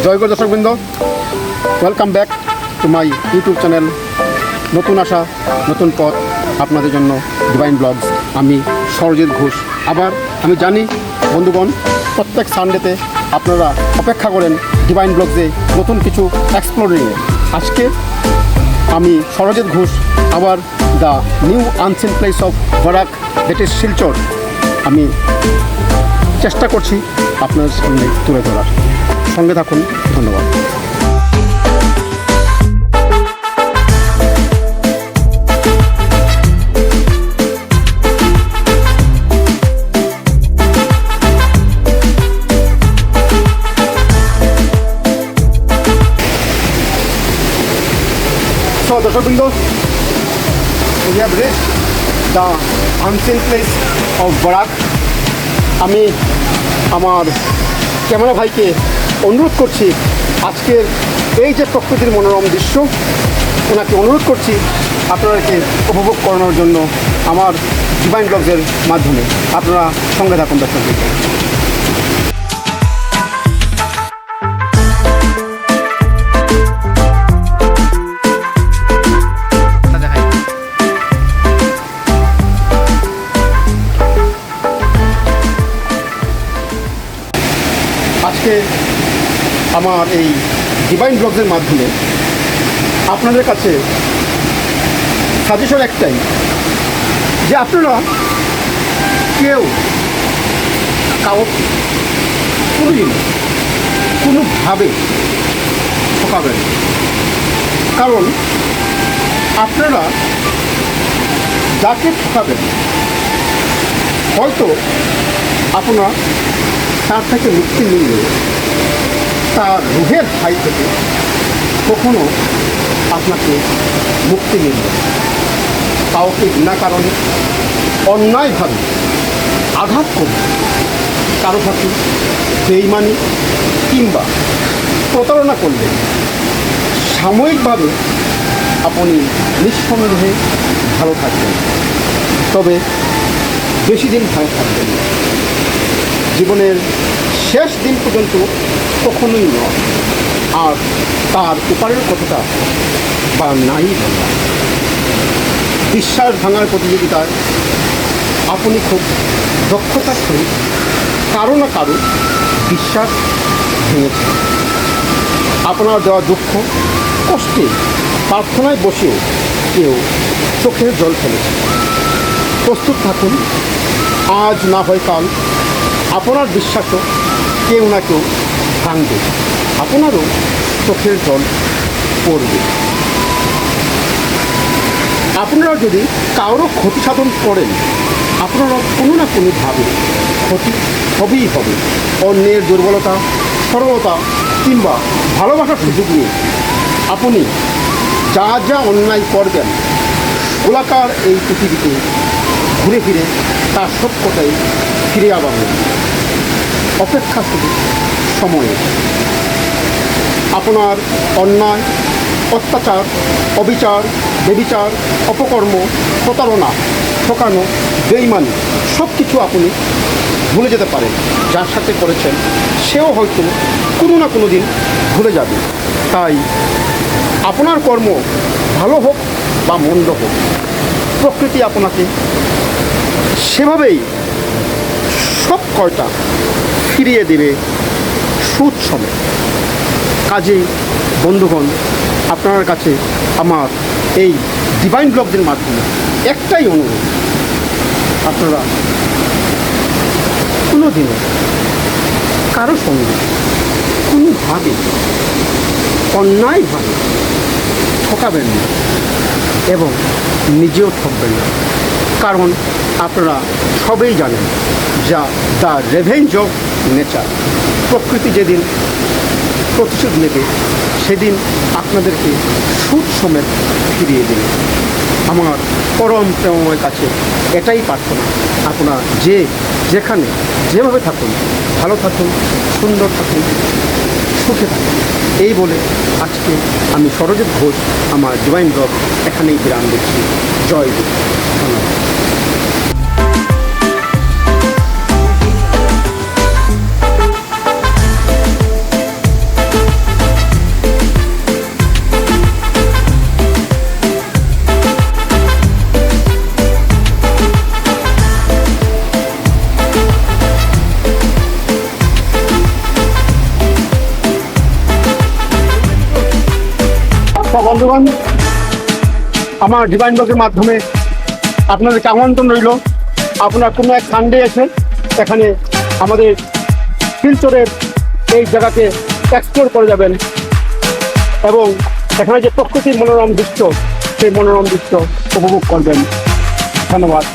জয় গো দর্শকবৃন্দ, welcome back to my YouTube channel. নতুন আশা নতুন পথ আপনাদের জন্য ডিভাইন ব্লগস। আমি সরজিৎ ঘোষ। আবার আমি জানি বন্ধুগণ, প্রত্যেক সানডেতে আপনারা অপেক্ষা করেন ডিভাইন ব্লগসে নতুন কিছু এক্সপ্লোরিংয়ে। আজকে আমি সরজিৎ ঘোষ আবার the new unseen place of Barak, that is Silchar, আমি চেষ্টা করছি আপনার সামনে তুলে ধরার। সঙ্গে থাকুন, ধন্যবাদ। So দর্শকবৃন্দ, we have reached the unseen place of Barak. আমি আমার ক্যামেরা ভাইকে অনুরোধ করছি আজকের এই যে প্রকৃতির মনোরম দৃশ্য, ওনাকে অনুরোধ করছি আপনাদেরকে উপভোগ করানোর জন্য আমার ডিভাইন ব্লগসের মাধ্যমে। আপনারা সঙ্গে থাকুন দর্শকবৃন্দ। আজকে আমার এই ডিভাইন ব্লগসের মাধ্যমে আপনাদের কাছে সাজেশন একটাই, যে আপনারা কেউ কোনোদিন কোনোভাবে ঠকাবেন। কারণ আপনারা যাকে ঠকাবেন হয়তো আপনারা তার থেকে মুক্তি মিললে তার রুহের ঠাই থেকে কখনো আপনাকে মুক্তি মিলবে। কাউকে বিনা কারণে অন্যায়ভাবে আঘাত করবে, কারো সাথে বেইমানি কিংবা প্রতারণা করলে সাময়িকভাবে আপনি নিঃসন্দেহে ভালো থাকবেন, তবে বেশি দিন ভালো থাকবেন না। জীবনের শেষ দিন পর্যন্ত কখনোই নয়। আর তার উপারের কথাটা বা নাই বলা। বিশ্বাস ভাঙার প্রতিযোগিতায় আপনি খুব দক্ষতার সহিত কারো না কারো বিশ্বাস ভেঙেছেন। আপনার দেওয়া দুঃখ কষ্টে প্রার্থনায় বসেও কেউ চোখের জল ফেলেছে। প্রস্তুত থাকুন, আজ না হয় কাল আপনার বিশ্বাসও কেউ না কেউ ভাঙবে, আপনারও চোখের জল পড়বে। আপনারা যদি কারো ক্ষতি সাধন করেন, আপনারা কোনো না কোনোভাবে ক্ষতি হবেই হবে। অন্যের দুর্বলতা, সরলতা কিংবা ভালোবাসার সুযোগ নিয়ে আপনি যা যা অন্যায় করবেন, গোলাকার এই পৃথিবীতে ঘুরে ফিরে তার সত্যটাই ফিরে আবার অপেক্ষা শুধু সময়ে। আপনার অন্যায়, অত্যাচার, অবিচার, বেবিচার, অপকর্ম, প্রতারণা, ঠকানো, বেইমানি সব কিছু আপনি ভুলে যেতে পারেন। যার সাথে করেছেন সেও হয়তো কোনো না কোনো দিন ভুলে যাবে। তাই আপনার কর্ম ভালো হোক বা মন্দ হোক, প্রকৃতি আপনাকে সেভাবেই সব কয়টা ফিরিয়ে দেবে সুদ সময়। কাজেই বন্ধুগণ, আপনার কাছে আমার এই ডিভাইন ব্লগসের মাধ্যমে একটাই অনুরোধ, আপনারা কোনো দিনও কারো সঙ্গে কোনোভাবে অন্যায়ভাবে ঠকাবেন না এবং নিজেও ঠকবেন না। কারণ আপনারা সবেই জানেন যা দ্য রেভেঞ্জ অফ নেচার, প্রকৃতি যেদিন প্রতিশোধ নেবে সেদিন আপনাদেরকে সুদ সমেত ফিরিয়ে দেবে। আমার পরম প্রেমময় কাছে এটাই প্রার্থনা, আপনারা যেখানে যেভাবে থাকুন, ভালো থাকুন, সুন্দর থাকুন, সুখে থাকুন। এই বলে আজকে আমি সরজিৎ ঘোষ আমার ডিভাইন ব্লগ এখানেই বিরাম দিচ্ছি। জয় গুরু, ধন্যবাদ। তো বন্ধুগণ, আমার ডিভাইন ব্লগের মাধ্যমে আপনাদেরকে আমন্ত্রণ রইল, আপনার কোনো এক সানডে এসে এখানে আমাদের শিলচরের এই জায়গাকে এক্সপ্লোর করে যাবেন এবং এখানে যে প্রকৃতির মনোরম দৃশ্য, সেই মনোরম দৃশ্য উপভোগ করবেন। ধন্যবাদ।